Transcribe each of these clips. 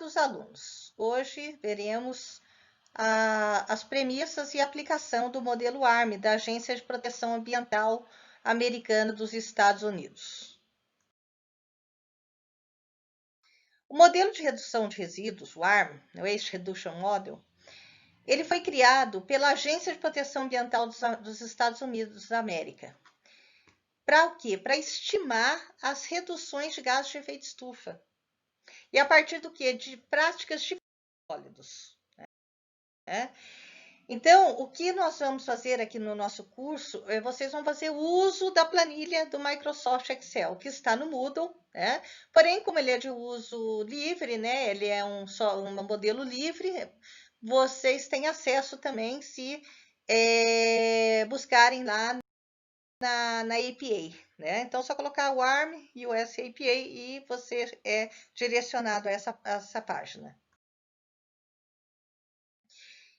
Prezados alunos, hoje veremos as premissas e aplicação do modelo ARM da Agência de Proteção Ambiental Americana dos Estados Unidos. O modelo de redução de resíduos, o ARM, o Waste Reduction Model, ele foi criado pela Agência de Proteção Ambiental dos Estados Unidos da América. Para o quê? Para estimar as reduções de gases de efeito estufa. E a partir do quê? De práticas de sólidos. Então, o que nós vamos fazer aqui no nosso curso, vocês vão fazer o uso da planilha do Microsoft Excel, que está no Moodle, né? Porém, como ele é de uso livre, né? Ele é um modelo livre, vocês têm acesso também se buscarem lá na APA, né? Então, só colocar o ARM e o SAPA e você é direcionado a essa página.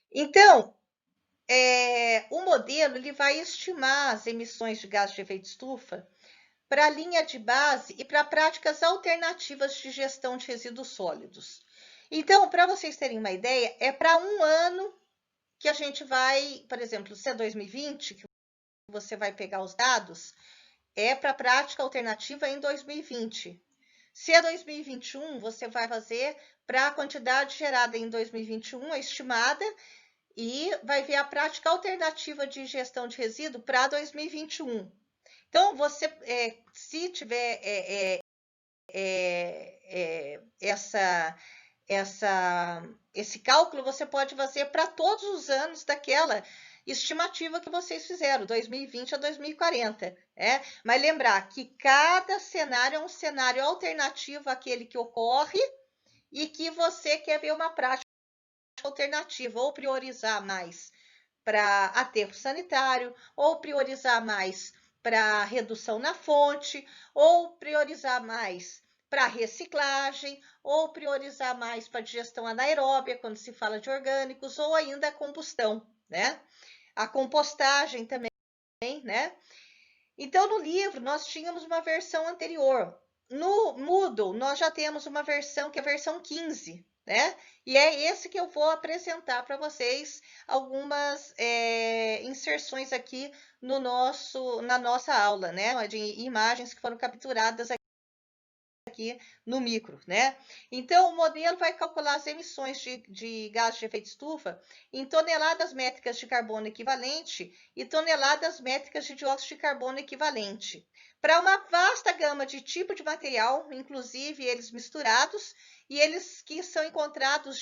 Então, o modelo ele vai estimar as emissões de gás de efeito estufa para a linha de base e para práticas alternativas de gestão de resíduos sólidos. Então, para vocês terem uma ideia, é para um ano que a gente vai, por exemplo, se é 2020, que você vai pegar os dados, é para prática alternativa em 2020. Se é 2021, você vai fazer para a quantidade gerada em 2021, a estimada, e vai ver a prática alternativa de gestão de resíduo para 2021. Então, você, se tiver esse cálculo, você pode fazer para todos os anos daquela estimativa que vocês fizeram, 2020 a 2040. Mas lembrar que cada cenário é um cenário alternativo àquele que ocorre e que você quer ver uma prática alternativa, ou priorizar mais para aterro sanitário, ou priorizar mais para redução na fonte, ou priorizar mais para reciclagem, ou priorizar mais para digestão anaeróbia, quando se fala de orgânicos, ou ainda a combustão, né? A compostagem também, né? Então, no livro, nós tínhamos uma versão anterior. No Moodle, nós já temos uma versão que é a versão 15, né? E é esse que eu vou apresentar para vocês algumas inserções aqui na nossa aula, né? De imagens que foram capturadas aqui no micro, né? Então, o modelo vai calcular as emissões de gás de efeito estufa em toneladas métricas de carbono equivalente e toneladas métricas de dióxido de carbono equivalente, para uma vasta gama de tipo de material, inclusive eles misturados, e eles que são encontrados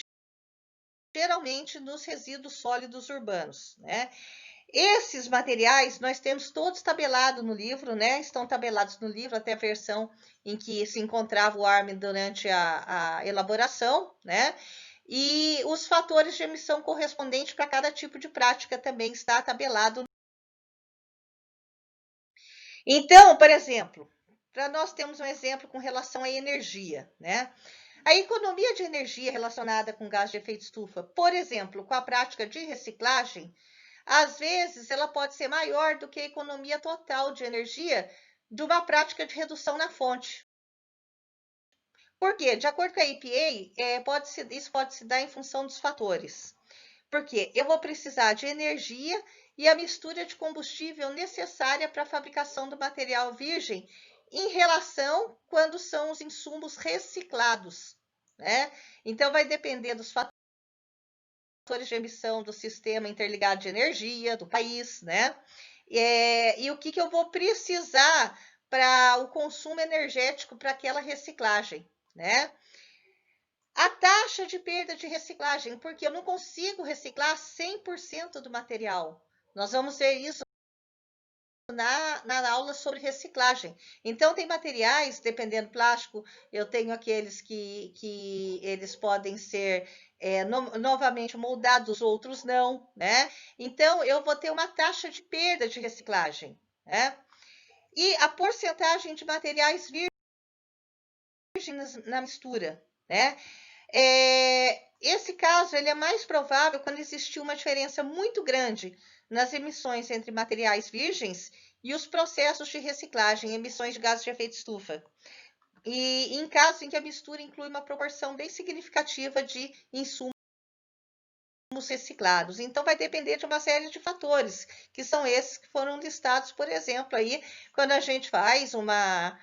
geralmente nos resíduos sólidos urbanos, né? Esses materiais nós temos todos tabelados no livro, né? Estão tabelados no livro até a versão em que se encontrava o ARM durante a elaboração, né? E os fatores de emissão correspondentes para cada tipo de prática também está tabelado. Então, por exemplo, para nós temos um exemplo com relação à energia, né? A economia de energia relacionada com gás de efeito estufa, por exemplo, com a prática de reciclagem, às vezes ela pode ser maior do que a economia total de energia de uma prática de redução na fonte. Por quê? De acordo com a EPA, isso pode se dar em função dos fatores. Porque eu vou precisar de energia e a mistura de combustível necessária para a fabricação do material virgem em relação quando são os insumos reciclados, né? Então, vai depender dos fatores de emissão do sistema interligado de energia do país, né? E o que eu vou precisar para o consumo energético para aquela reciclagem, né? A taxa de perda de reciclagem, porque eu não consigo reciclar 100% do material. Nós vamos ver isso na aula sobre reciclagem. Então, tem materiais, dependendo do plástico, eu tenho aqueles que eles podem ser novamente moldados, outros não, né? Então, eu vou ter uma taxa de perda de reciclagem, né? E a porcentagem de materiais virgens na mistura, né? Esse caso ele é mais provável quando existiu uma diferença muito grande nas emissões entre materiais virgens e os processos de reciclagem, emissões de gases de efeito estufa. e em casos em que a mistura inclui uma proporção bem significativa de insumos reciclados. Então, vai depender de uma série de fatores, que são esses que foram listados, por exemplo, aí, quando a gente faz uma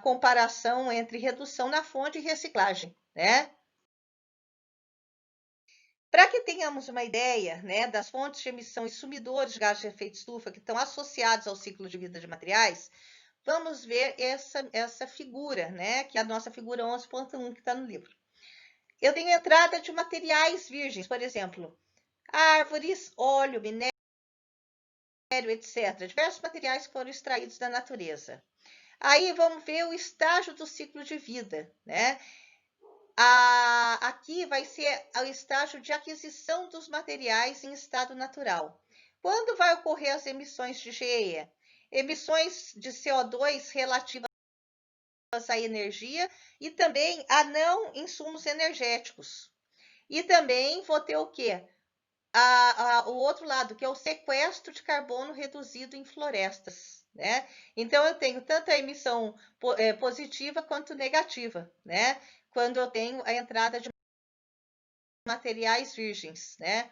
comparação entre redução na fonte e reciclagem, né? Para que tenhamos uma ideia, né, das fontes de emissão e sumidores de gases de efeito estufa que estão associados ao ciclo de vida de materiais, vamos ver essa figura, né, que é a nossa figura 11.1 que está no livro. Eu tenho entrada de materiais virgens, por exemplo, árvores, óleo, minério, etc. Diversos materiais que foram extraídos da natureza. Aí vamos ver o estágio do ciclo de vida, né? Aqui vai ser o estágio de aquisição dos materiais em estado natural. Quando vai ocorrer as emissões de GE? Emissões de CO2 relativas à energia e também a não insumos energéticos. E também vou ter o quê? O outro lado, que é o sequestro de carbono reduzido em florestas, né? Então, eu tenho tanto a emissão positiva quanto negativa, né? Quando eu tenho a entrada de materiais virgens, né?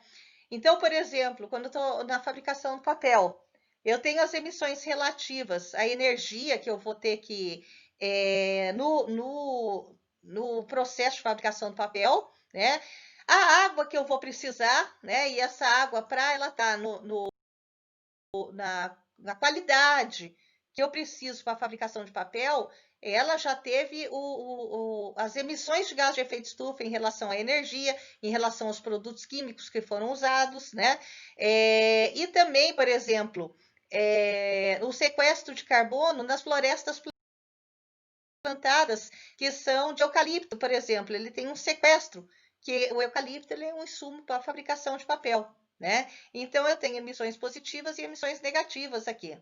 Então, por exemplo, quando eu estou na fabricação do papel, eu tenho as emissões relativas à energia que eu vou ter que no processo de fabricação do papel, né? A água que eu vou precisar, né? E essa água, para ela estar na qualidade que eu preciso para a fabricação de papel, ela já teve as emissões de gás de efeito estufa em relação à energia, em relação aos produtos químicos que foram usados, né? E também, por exemplo, o sequestro de carbono nas florestas plantadas que são de eucalipto, por exemplo, ele tem um sequestro, que o eucalipto ele é um insumo para a fabricação de papel, né? Então eu tenho emissões positivas e emissões negativas aqui.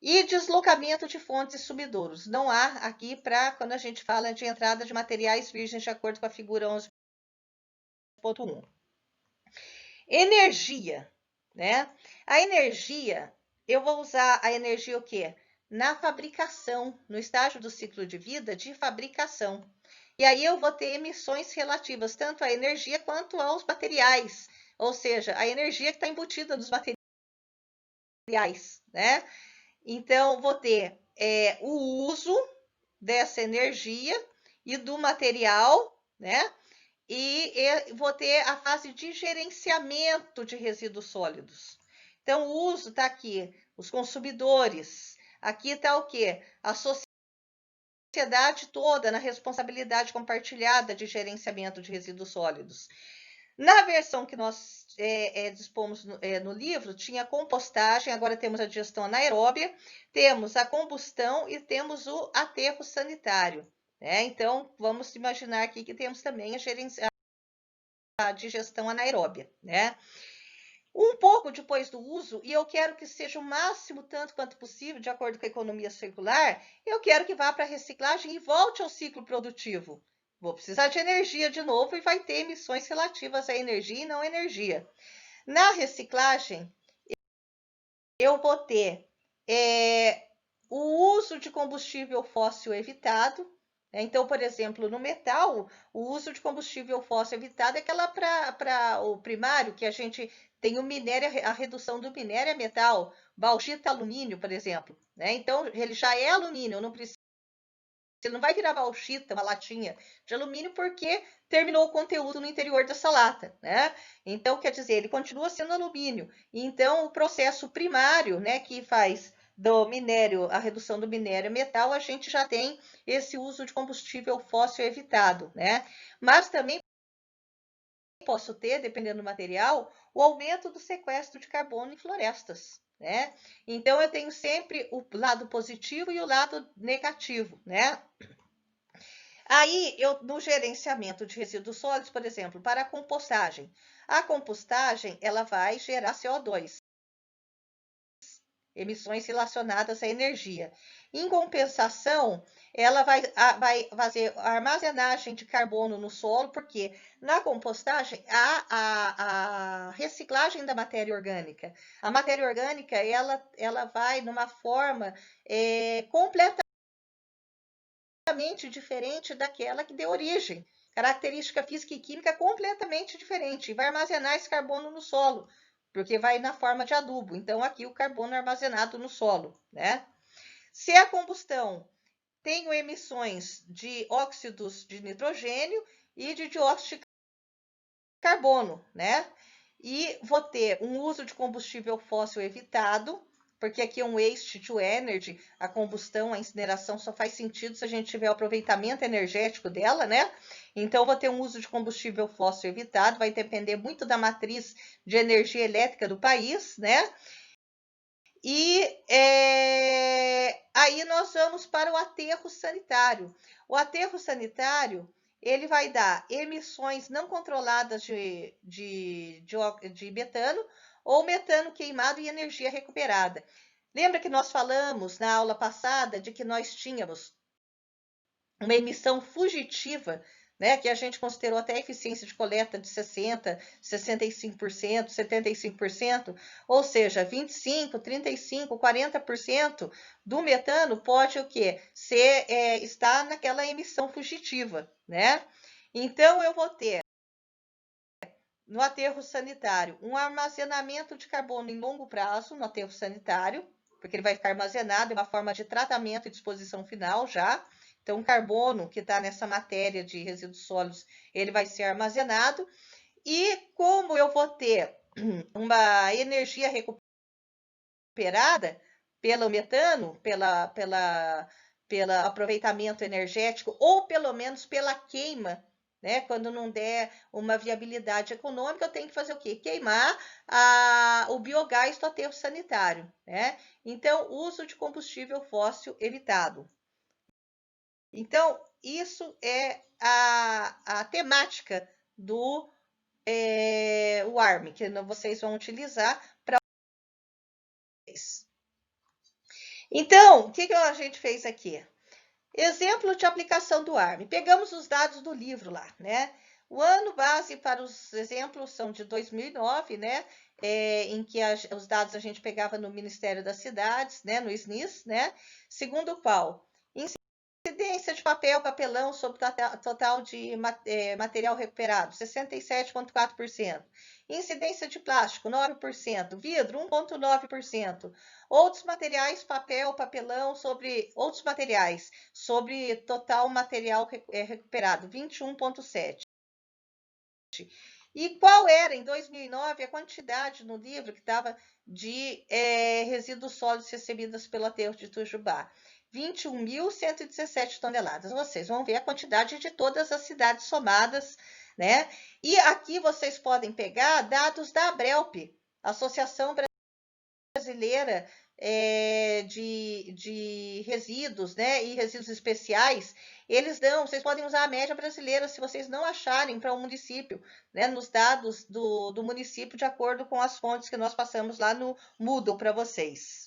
E deslocamento de fontes e sumidouros. Não há aqui para quando a gente fala de entrada de materiais virgens de acordo com a figura 11.1. Energia, né? A energia, eu vou usar a energia o quê? Na fabricação, no estágio do ciclo de vida de fabricação. E aí eu vou ter emissões relativas tanto à energia quanto aos materiais, ou seja, a energia que está embutida nos materiais, né? Então, vou ter o uso dessa energia e do material, né? E vou ter a fase de gerenciamento de resíduos sólidos. Então, o uso está aqui, os consumidores. Aqui está o quê? A sociedade toda na responsabilidade compartilhada de gerenciamento de resíduos sólidos. Na versão que nós dispomos no livro, tinha compostagem, agora temos a digestão anaeróbia, temos a combustão e temos o aterro sanitário. Né? Então, vamos imaginar aqui que temos também a digestão anaeróbia. Né? Um pouco depois do uso, e eu quero que seja o máximo tanto quanto possível, de acordo com a economia circular, eu quero que vá para a reciclagem e volte ao ciclo produtivo. Vou precisar de energia de novo e vai ter emissões relativas à energia e não energia. Na reciclagem, eu vou ter o uso de combustível fóssil evitado. Então, por exemplo, no metal, o uso de combustível fóssil evitado é aquela para o primário, que a gente tem o minério, a redução do minério a metal, bauxita alumínio, por exemplo. Né? Então, ele já é alumínio, não precisa. Você não vai virar bauxita, uma latinha de alumínio, porque terminou o conteúdo no interior dessa lata, né? Então, quer dizer, ele continua sendo alumínio. Então, o processo primário, né, que faz do minério, a redução do minério a metal, a gente já tem esse uso de combustível fóssil evitado, né? Mas também posso ter, dependendo do material, o aumento do sequestro de carbono em florestas. Né? Então, eu tenho sempre o lado positivo e o lado negativo. Né? Aí, no gerenciamento de resíduos sólidos, por exemplo, para a compostagem ela vai gerar CO2, emissões relacionadas à energia. Em compensação, ela vai fazer a armazenagem de carbono no solo, porque na compostagem há a reciclagem da matéria orgânica. A matéria orgânica ela vai numa forma completamente completamente diferente daquela que deu origem. Característica física e química completamente diferente. E vai armazenar esse carbono no solo, porque vai na forma de adubo. Então, aqui o carbono é armazenado no solo, né? Se a combustão tem emissões de óxidos de nitrogênio e de dióxido de carbono, né? E vou ter um uso de combustível fóssil evitado, porque aqui é um waste to energy, a combustão, a incineração só faz sentido se a gente tiver o aproveitamento energético dela, né? Então, vou ter um uso de combustível fóssil evitado, vai depender muito da matriz de energia elétrica do país, né? E aí nós vamos para o aterro sanitário. O aterro sanitário, ele vai dar emissões não controladas de metano ou metano queimado e energia recuperada. Lembra que nós falamos na aula passada de que nós tínhamos uma emissão fugitiva, né, que a gente considerou até a eficiência de coleta de 60%, 65%, 75%, ou seja, 25%, 35%, 40% do metano pode o quê? Estar naquela emissão fugitiva, né? Então, eu vou ter no aterro sanitário um armazenamento de carbono em longo prazo no aterro sanitário, porque ele vai ficar armazenado, é uma forma de tratamento e disposição final já. Então, o carbono que está nessa matéria de resíduos sólidos, ele vai ser armazenado. E como eu vou ter uma energia recuperada pelo metano, pelo aproveitamento energético, ou pelo menos pela queima, né? Quando não der uma viabilidade econômica, eu tenho que fazer o quê? Queimar o biogás do aterro sanitário, né? Então, uso de combustível fóssil evitado. Então, isso é a temática do WARM, que vocês vão utilizar para. Então, o que a gente fez aqui? Exemplo de aplicação do WARM. Pegamos os dados do livro lá, né? O ano base para os exemplos são de 2009, né? Em que os dados a gente pegava no Ministério das Cidades, né? No SNIS, né? Segundo o qual incidência de papel, papelão sobre o total de material recuperado, 67,4%. Incidência de plástico, 9%. Vidro, 1,9%. Outros materiais, papel, papelão, sobre outros materiais, sobre total material recuperado, 21,7%. E qual era, em 2009, a quantidade no livro que estava de resíduos sólidos recebidos pelo aterro de Itajubá? 21.117 toneladas. Vocês vão ver a quantidade de todas as cidades somadas, né? E aqui vocês podem pegar dados da ABRELP, Associação Brasileira de Resíduos, né? E resíduos especiais. Eles dão, vocês podem usar a média brasileira se vocês não acharem para um município, né? Nos dados do município, de acordo com as fontes que nós passamos lá no Moodle para vocês.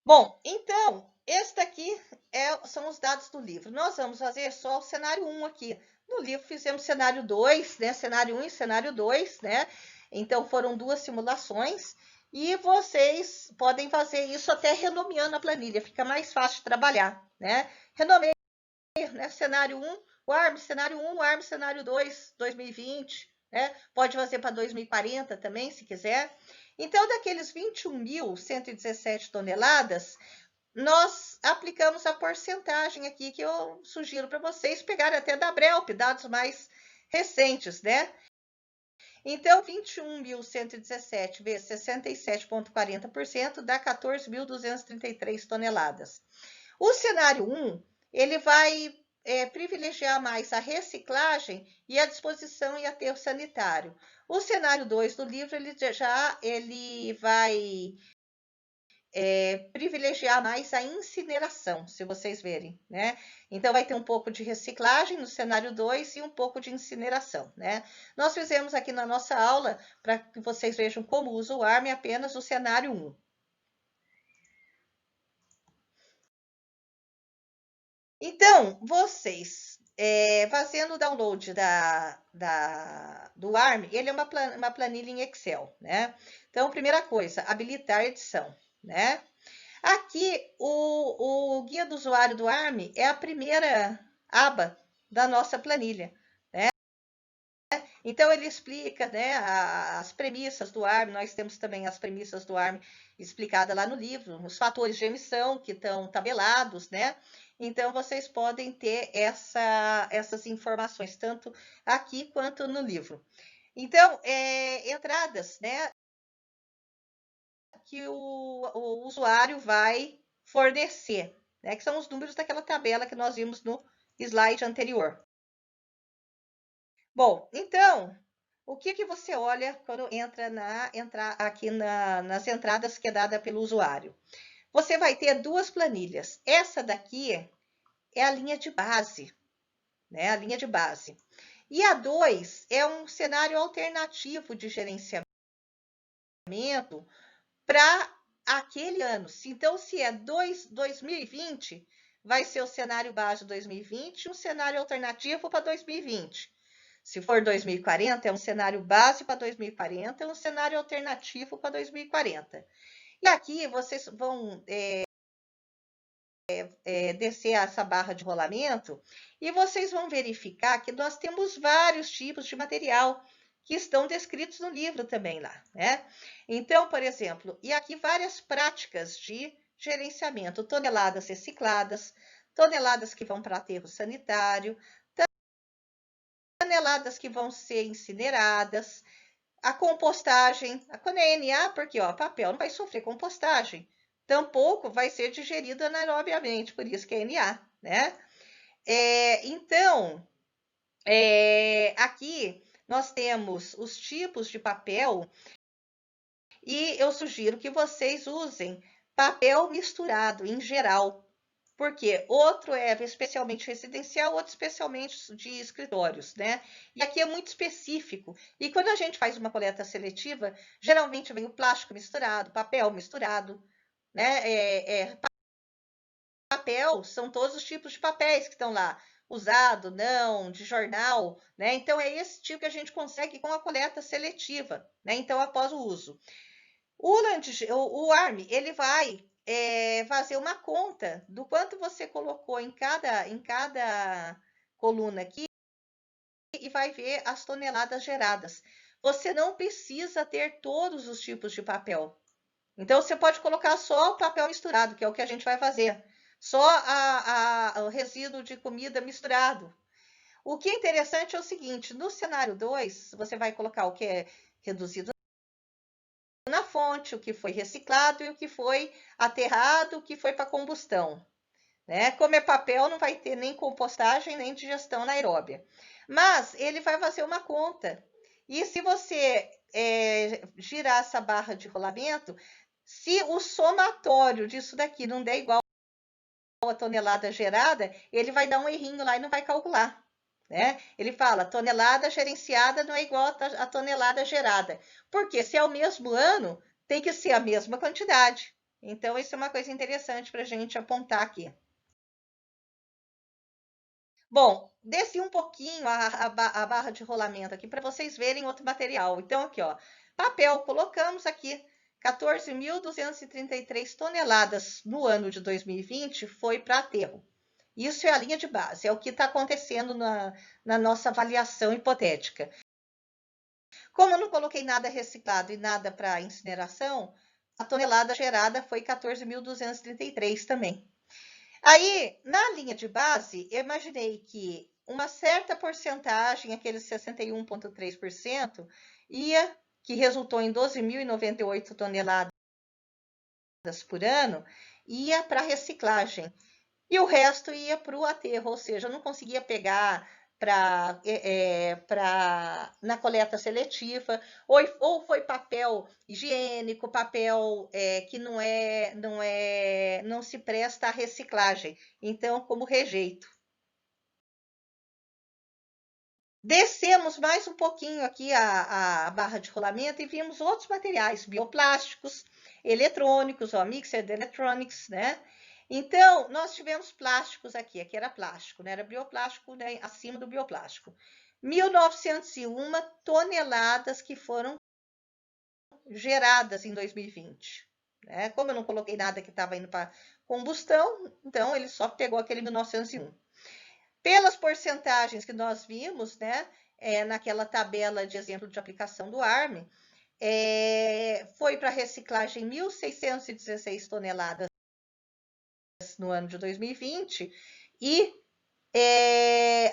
Bom, então, este aqui são os dados do livro. Nós vamos fazer só o cenário 1 aqui. No livro fizemos cenário 2, né? Cenário 1 e cenário 2, né? Então, foram duas simulações. E vocês podem fazer isso até renomeando a planilha. Fica mais fácil de trabalhar, né? Renomeio, né? Cenário 1, WARM, cenário 1, WARM, cenário 2, 2020, né? Pode fazer para 2040 também, se quiser. Então, daqueles 21.117 toneladas, nós aplicamos a porcentagem aqui que eu sugiro para vocês pegarem até da ABRELP, dados mais recentes, né? Então, 21.117 vezes 67,40% dá 14.233 toneladas. O cenário 1, ele vai privilegiar mais a reciclagem e a disposição em aterro sanitário. O cenário 2 do livro, ele vai privilegiar mais a incineração, se vocês verem, né? Então, vai ter um pouco de reciclagem no cenário 2 e um pouco de incineração, né? Nós fizemos aqui na nossa aula, para que vocês vejam como usa o ARM, apenas o cenário 1. Então, vocês fazendo o download do ARM, ele é uma planilha em Excel, né? Então, primeira coisa, habilitar a edição, né? Aqui, o guia do usuário do ARM é a primeira aba da nossa planilha, né? Então, ele explica, né, as premissas do ARM. Nós temos também as premissas do ARM explicadas lá no livro, os fatores de emissão que estão tabelados, né? Então, vocês podem ter essas informações, tanto aqui quanto no livro. Então, entradas, né, que o usuário vai fornecer, né, que são os números daquela tabela que nós vimos no slide anterior. Bom, então, o que você olha quando entra aqui nas entradas que é dada pelo usuário? Você vai ter duas planilhas. Essa daqui é a linha de base, né? A linha de base. E a 2 é um cenário alternativo de gerenciamento para aquele ano. Então, se é 2020, vai ser o cenário base 2020 e um cenário alternativo para 2020. Se for 2040, é um cenário base para 2040 e um cenário alternativo para 2040. E aqui vocês vão descer essa barra de rolamento e vocês vão verificar que nós temos vários tipos de material que estão descritos no livro também lá, né? Então, por exemplo, e aqui várias práticas de gerenciamento, toneladas recicladas, toneladas que vão para aterro sanitário, toneladas que vão ser incineradas, a compostagem, quando é NA, porque ó, papel não vai sofrer compostagem, tampouco vai ser digerido anaerobiamente, por isso que é NA, né? Então, aqui nós temos os tipos de papel e eu sugiro que vocês usem papel misturado em geral, porque outro é especialmente residencial, outro especialmente de escritórios, né? E aqui é muito específico. E quando a gente faz uma coleta seletiva, geralmente vem o plástico misturado, papel misturado, né? Papel são todos os tipos de papéis que estão lá, usado, não, de jornal, né? Então é esse tipo que a gente consegue com a coleta seletiva, né? Então após o uso. O ARM, ele vai fazer uma conta do quanto você colocou em cada coluna aqui e vai ver as toneladas geradas. Você não precisa ter todos os tipos de papel. Então, você pode colocar só o papel misturado, que é o que a gente vai fazer. Só o resíduo de comida misturado. O que é interessante é o seguinte, no cenário 2, você vai colocar o que é reduzido na fonte, o que foi reciclado e o que foi aterrado, o que foi para combustão. Né? Como é papel, não vai ter nem compostagem, nem digestão anaeróbia. Mas ele vai fazer uma conta. E se você girar essa barra de rolamento, se o somatório disso daqui não der igual a tonelada gerada, ele vai dar um errinho lá e não vai calcular. Né? Ele fala, tonelada gerenciada não é igual a tonelada gerada. Porque se é o mesmo ano, tem que ser a mesma quantidade. Então, isso é uma coisa interessante para a gente apontar aqui. Bom, desci um pouquinho a barra de rolamento aqui para vocês verem outro material. Então, aqui, ó, papel, colocamos aqui 14.233 toneladas no ano de 2020 foi para aterro. Isso é a linha de base, é o que está acontecendo na nossa avaliação hipotética. Como eu não coloquei nada reciclado e nada para incineração, a tonelada gerada foi 14.233 também. Aí, na linha de base, eu imaginei que uma certa porcentagem, aqueles 61,3%, que resultou em 12.098 toneladas por ano, ia para reciclagem. E o resto ia para o aterro, ou seja, eu não conseguia pegar na coleta seletiva, ou foi papel higiênico, papel que não se presta à reciclagem, então como rejeito. Descemos mais um pouquinho aqui a barra de rolamento e vimos outros materiais, bioplásticos, eletrônicos, ó, Mixed Electronics, né? Então, nós tivemos plásticos aqui era plástico, né? Era bioplástico, né? Acima do bioplástico. 1.901 toneladas que foram geradas em 2020, né? Como eu não coloquei nada que estava indo para combustão, então ele só pegou aquele 1901. Pelas porcentagens que nós vimos, né, naquela tabela de exemplo de aplicação do ARM, foi para reciclagem 1.616 toneladas no ano de 2020 e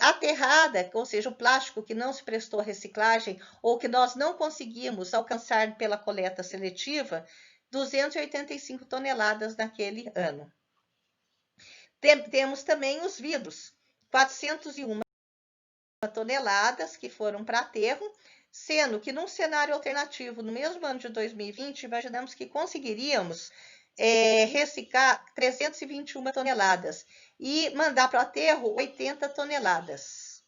aterrada, ou seja, o plástico que não se prestou à reciclagem ou que nós não conseguimos alcançar pela coleta seletiva, 285 toneladas naquele ano. Temos também os vidros, 401 toneladas que foram para aterro, sendo que num cenário alternativo, no mesmo ano de 2020, imaginamos que conseguiríamos reciclar 321 toneladas e mandar para o aterro 80 toneladas.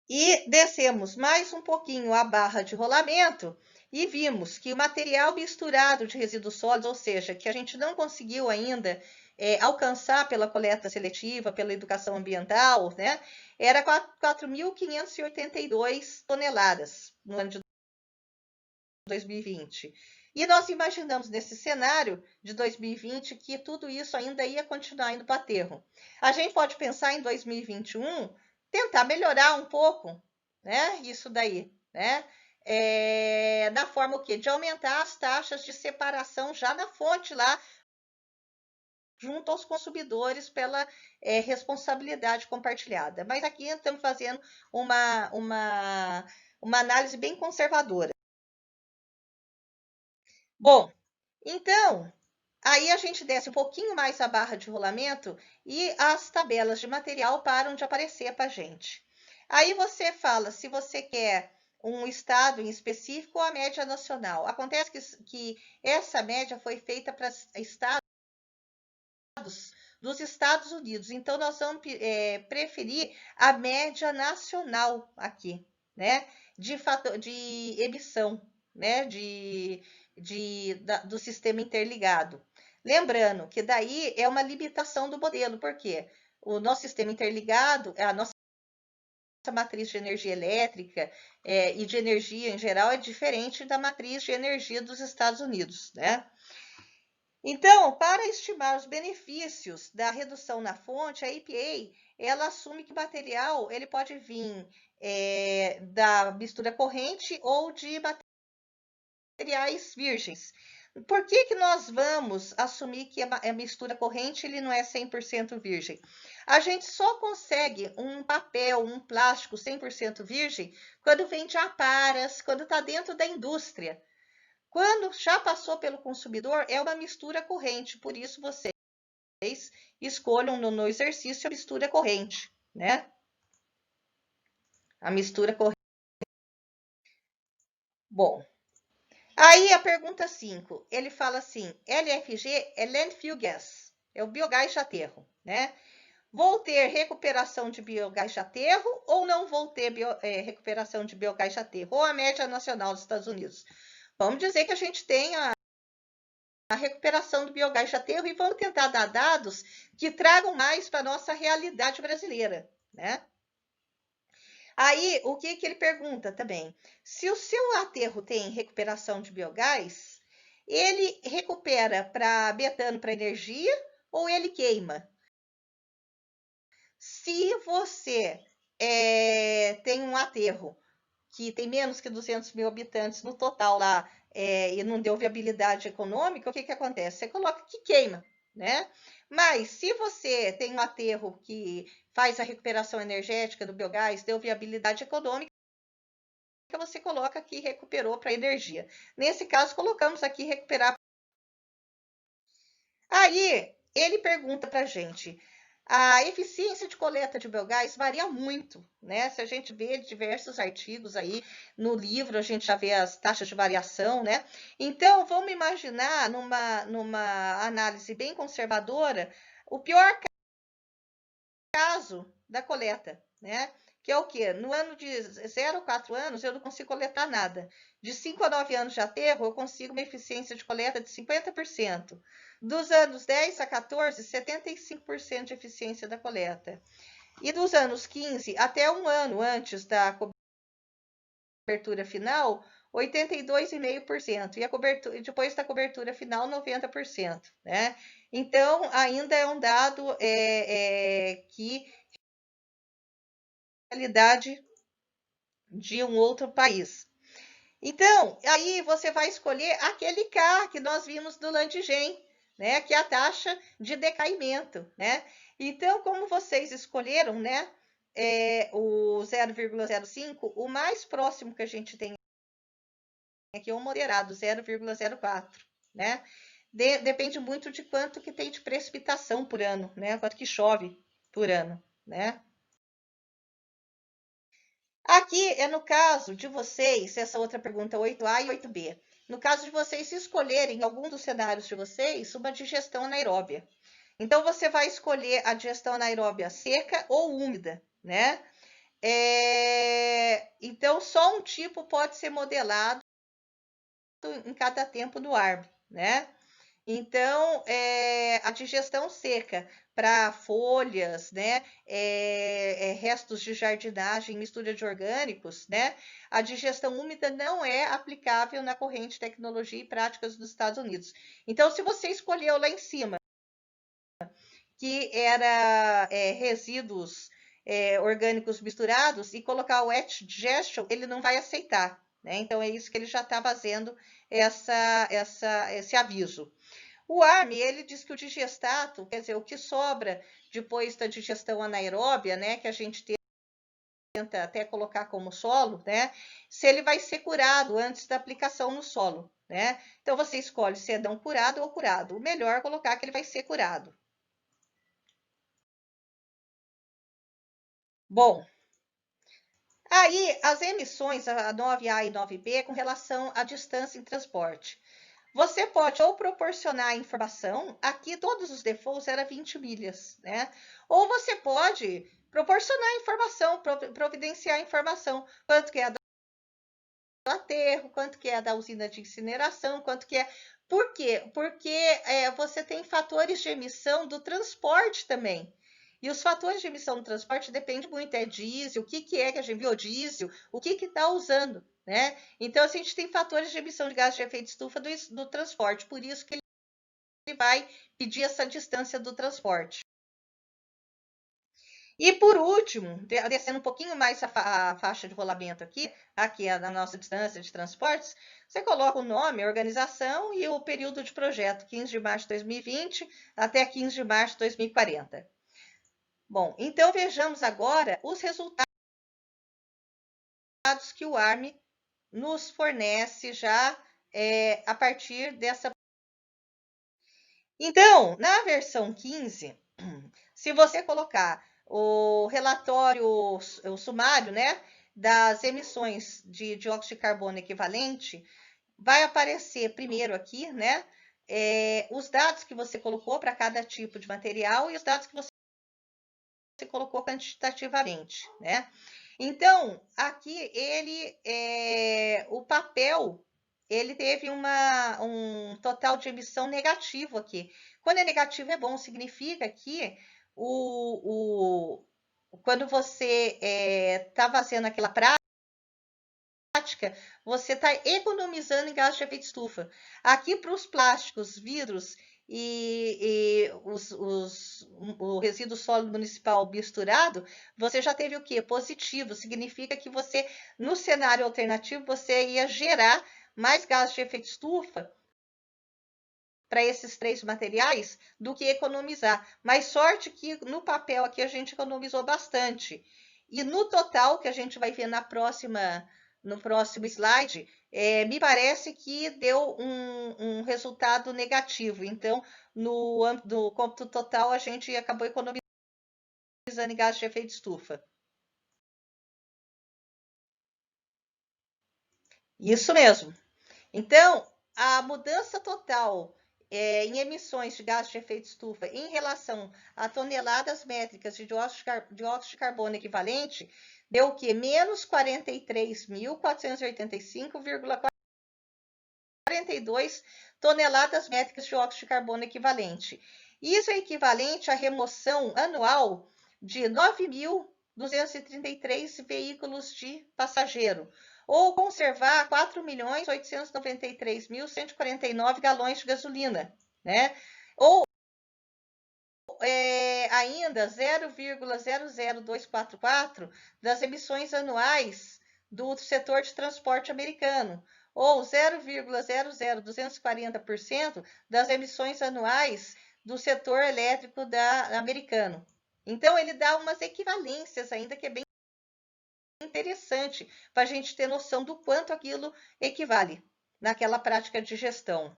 E descemos mais um pouquinho a barra de rolamento e vimos que o material misturado de resíduos sólidos, ou seja, que a gente não conseguiu ainda alcançar pela coleta seletiva, pela educação ambiental, né, era 4.582 toneladas no ano de 2020. E nós imaginamos nesse cenário de 2020 que tudo isso ainda ia continuar indo para aterro. A gente pode pensar em 2021, tentar melhorar um pouco, né, isso daí, né? Da forma o quê? De aumentar as taxas de separação já na fonte lá, junto aos consumidores pela responsabilidade compartilhada. Mas aqui estamos fazendo uma análise bem conservadora. Bom, então, aí a gente desce um pouquinho mais a barra de rolamento e as tabelas de material param de aparecer para a gente. Aí você fala se você quer um estado em específico ou a média nacional. Acontece que essa média foi feita para estados dos Estados Unidos. Então, nós vamos preferir a média nacional aqui, né? De emissão, né? Do sistema interligado. Lembrando que daí é uma limitação do modelo, porque o nosso sistema interligado, a nossa matriz de energia elétrica e de energia em geral é diferente da matriz de energia dos Estados Unidos, né? Então, para estimar os benefícios da redução na fonte, a EPA ela assume que o material ele pode vir da mistura corrente ou de materiais virgens. Por que nós vamos assumir que a mistura corrente ele não é 100% virgem? A gente só consegue um papel, um plástico 100% virgem quando vem de aparas, quando está dentro da indústria. Quando já passou pelo consumidor, é uma mistura corrente, por isso vocês escolham no exercício a mistura corrente, né? A mistura corrente. Bom, aí a pergunta 5, ele fala assim, LFG é Landfill Gas, é o biogás de aterro, né? Vou ter recuperação de biogás de aterro ou não vou ter recuperação de biogás de aterro? Ou a média nacional dos Estados Unidos? Vamos dizer que a gente tem a recuperação do biogás de aterro e vamos tentar dar dados que tragam mais para a nossa realidade brasileira, né? Aí, o que ele pergunta também? Se o seu aterro tem recuperação de biogás, ele recupera para metano para energia ou ele queima? Se você tem um aterro que tem menos que 200 mil habitantes no total lá e não deu viabilidade econômica, o que acontece? Você coloca que queima, né? Mas se você tem um aterro que faz a recuperação energética do biogás, deu viabilidade econômica, você coloca que recuperou para energia. Nesse caso, colocamos aqui recuperar. Aí, ele pergunta para a gente, a eficiência de coleta de biogás varia muito, né? Se a gente vê diversos artigos aí no livro, a gente já vê as taxas de variação, né? Então, vamos imaginar numa análise bem conservadora, o pior caso da coleta, né? Que é o quê? No ano de 0 a 4 anos, eu não consigo coletar nada. De 5 a 9 anos de aterro, eu consigo uma eficiência de coleta de 50%. Dos anos 10 a 14, 75% de eficiência da coleta. E dos anos 15 até um ano antes da cobertura final, 82,5%, e a cobertura, depois da cobertura final, 90%, né? Então, ainda é um dado que realidade de um outro país. Então, aí você vai escolher aquele K que nós vimos do Landigen, né? Que é a taxa de decaimento, né? Então, como vocês escolheram, né? O 0,05, o mais próximo que a gente tem aqui é o moderado, 0,04, né? Depende muito de quanto que tem de precipitação por ano, né? Quanto que chove por ano, né? Aqui é no caso de vocês, essa outra pergunta 8A e 8B. No caso de vocês escolherem algum dos cenários de vocês, uma digestão anaeróbia. Então, você vai escolher a digestão anaeróbia seca ou úmida, né? Então, só um tipo pode ser modelado em cada tempo do ARB, né? Então, a digestão seca para folhas, né, restos de jardinagem, mistura de orgânicos, né, a digestão úmida não é aplicável na corrente Tecnologia e Práticas dos Estados Unidos. Então, se você escolheu lá em cima, que era resíduos orgânicos misturados, e colocar o wet digestion, ele não vai aceitar, né? Então, é isso que ele já está fazendo esse aviso. O ARM, ele diz que o digestato, quer dizer, o que sobra depois da digestão anaeróbia, né, que a gente tenta até colocar como solo, né, se ele vai ser curado antes da aplicação no solo, né? Então, você escolhe se é não curado ou curado. O melhor é colocar que ele vai ser curado. Bom, aí as emissões, a 9A e 9B, com relação à distância em transporte. Você pode ou proporcionar informação, aqui todos os defaults eram 20 milhas, né? Ou você pode proporcionar informação, providenciar informação, quanto que é do aterro, quanto que é da usina de incineração, quanto que é... Por quê? Porque você tem fatores de emissão do transporte também. E os fatores de emissão do transporte dependem muito, é diesel, o que é que a gente viu, diesel, o que está usando, né? Então, a gente tem fatores de emissão de gás de efeito de estufa do transporte, por isso que ele vai pedir essa distância do transporte. E por último, descendo um pouquinho mais a faixa de rolamento aqui é na nossa distância de transportes, você coloca o nome, a organização e o período de projeto, 15 de março de 2020 até 15 de março de 2040. Bom, então vejamos agora os resultados que o ARM nos fornece já a partir dessa. Então, na versão 15, se você colocar o relatório, o sumário, né, das emissões de dióxido de carbono equivalente, vai aparecer primeiro aqui, né, os dados que você colocou para cada tipo de material e os dados que você colocou quantitativamente, né? Então, aqui o papel, ele teve um total de emissão negativo aqui. Quando é negativo é bom, significa que quando você está fazendo aquela prática, você está economizando em gás de efeito de estufa. Aqui para os plásticos, vidros e o resíduo sólido municipal misturado, você já teve o quê? Positivo, significa que você, no cenário alternativo, você ia gerar mais gás de efeito de estufa para esses três materiais do que economizar. Mas sorte que no papel aqui a gente economizou bastante. E no total, que a gente vai ver no próximo slide, me parece que deu um resultado negativo. Então, no cômputo total, a gente acabou economizando em gás de efeito de estufa. Isso mesmo. Então, a mudança total em emissões de gás de efeito de estufa em relação a toneladas métricas de dióxido de carbono equivalente deu o quê? Menos 43.485,42 toneladas métricas de dióxido de carbono equivalente. Isso é equivalente à remoção anual de 9.233 veículos de passageiro, ou conservar 4.893.149 galões de gasolina, né? Ou ainda 0,00244 das emissões anuais do setor de transporte americano, ou 0,00240% das emissões anuais do setor elétrico americano. Então, ele dá umas equivalências ainda que é bem interessante para a gente ter noção do quanto aquilo equivale naquela prática de gestão.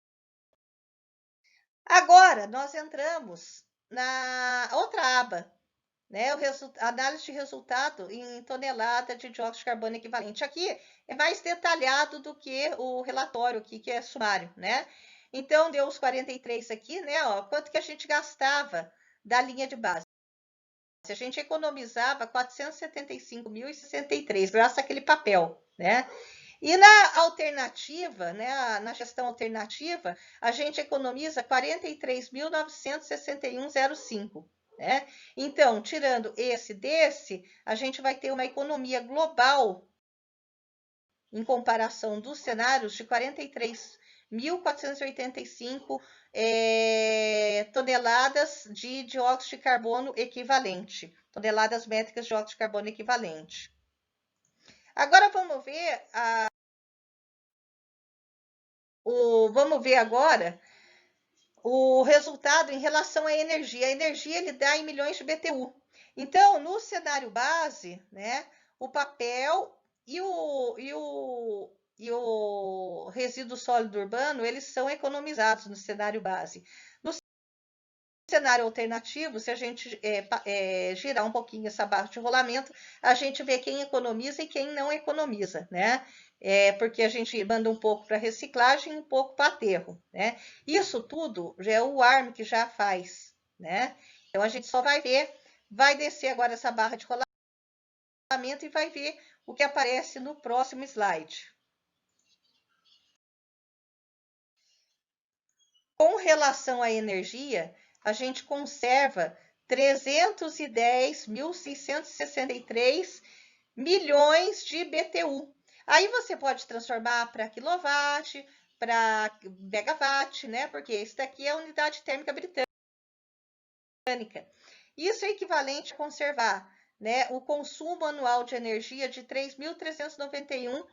Agora, nós entramos na outra aba, né? Análise de resultado em tonelada de dióxido de carbono equivalente. Aqui é mais detalhado do que o relatório aqui, que é sumário, né? Então, deu os 43 aqui, né? Ó, quanto que a gente gastava da linha de base? A gente economizava 475.063, graças àquele papel, né? E na alternativa, né, na gestão alternativa, a gente economiza 43.961,05, né? Então, tirando esse desse, a gente vai ter uma economia global, em comparação dos cenários, de 43.485 toneladas de dióxido de carbono equivalente, toneladas métricas de dióxido de carbono equivalente. Agora vamos ver vamos ver agora o resultado em relação à energia. A energia ele dá em milhões de BTU. Então, no cenário base, né, o papel e o resíduo sólido urbano, eles são economizados no cenário base. No cenário alternativo, se a gente girar um pouquinho essa barra de rolamento, a gente vê quem economiza e quem não economiza, né? Porque a gente manda um pouco para reciclagem e um pouco para aterro, né? Isso tudo já é o ARM que já faz, né? Então, a gente só vai ver, vai descer agora essa barra de rolamento e vai ver o que aparece no próximo slide. Com relação à energia, a gente conserva 310.663 milhões de BTU. Aí você pode transformar para quilowatt, para megawatt, né? Porque isso daqui é a unidade térmica britânica. Isso é equivalente a conservar, né, o consumo anual de energia de 3.391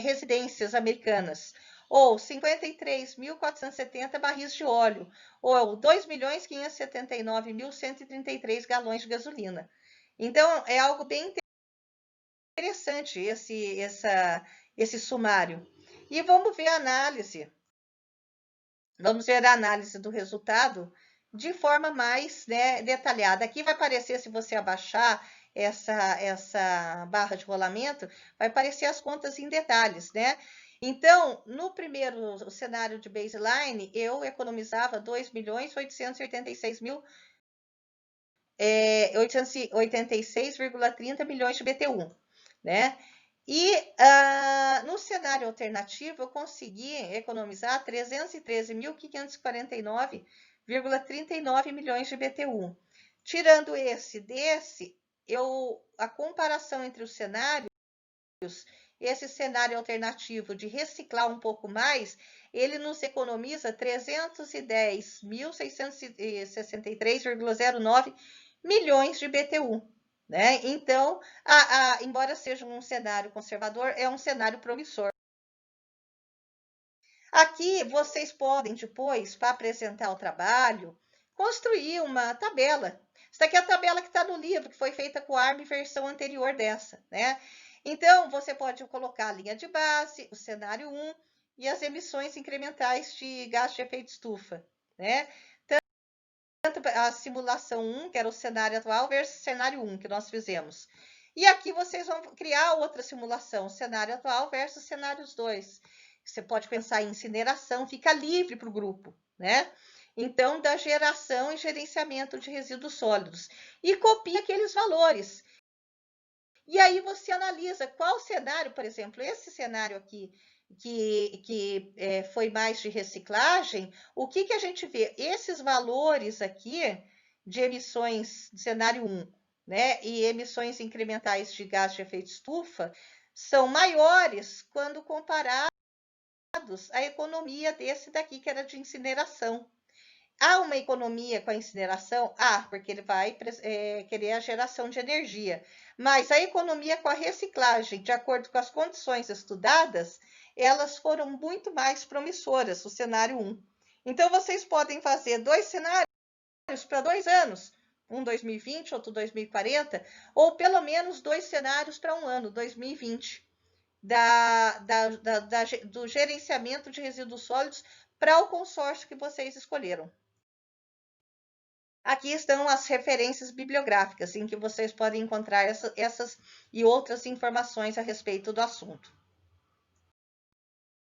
residências americanas, ou 53.470 barris de esse ou 2.579.133 galões de gasolina. Então, é algo bem interessante esse sumário. E vamos ver a análise. Vamos ver a análise do resultado de forma mais, né, detalhada. Aqui vai aparecer, se você abaixar essa barra de rolamento, vai aparecer as contas em detalhes, né? Então, no primeiro cenário de baseline, eu economizava 2.886.886,30 milhões de BTU, né? E no cenário alternativo, eu consegui economizar 313.549,39 milhões de BTU. Tirando desse, a comparação entre os cenários, esse cenário alternativo de reciclar um pouco mais, ele nos economiza 310.663,09 milhões de BTU. Né? Então, embora seja um cenário conservador, é um cenário promissor. Aqui vocês podem depois, para apresentar o trabalho, construir uma tabela. Essa aqui é a tabela que está no livro, que foi feita com a ARM versão anterior dessa, né? Então, você pode colocar a linha de base, o cenário 1 e as emissões incrementais de gás de efeito estufa, né? Tanto a simulação 1, que era o cenário atual, versus o cenário 1 que nós fizemos. E aqui vocês vão criar outra simulação, cenário atual versus cenários 2. Você pode pensar em incineração, fica livre para o grupo, né? Então, da geração e gerenciamento de resíduos sólidos. E copia aqueles valores. E aí você analisa qual cenário, por exemplo, esse cenário aqui, que foi mais de reciclagem, o que a gente vê? Esses valores aqui de emissões, cenário 1, né, e emissões incrementais de gás de efeito estufa, são maiores quando comparados à economia desse daqui, que era de incineração. Há uma economia com a incineração? Porque ele vai querer a geração de energia. Mas a economia com a reciclagem, de acordo com as condições estudadas, elas foram muito mais promissoras, o cenário 1. Então, vocês podem fazer 2 cenários para 2 anos, um 2020, outro 2040, ou pelo menos 2 cenários para um ano, 2020, do gerenciamento de resíduos sólidos para o consórcio que vocês escolheram. Aqui estão as referências bibliográficas em que vocês podem encontrar essas e outras informações a respeito do assunto.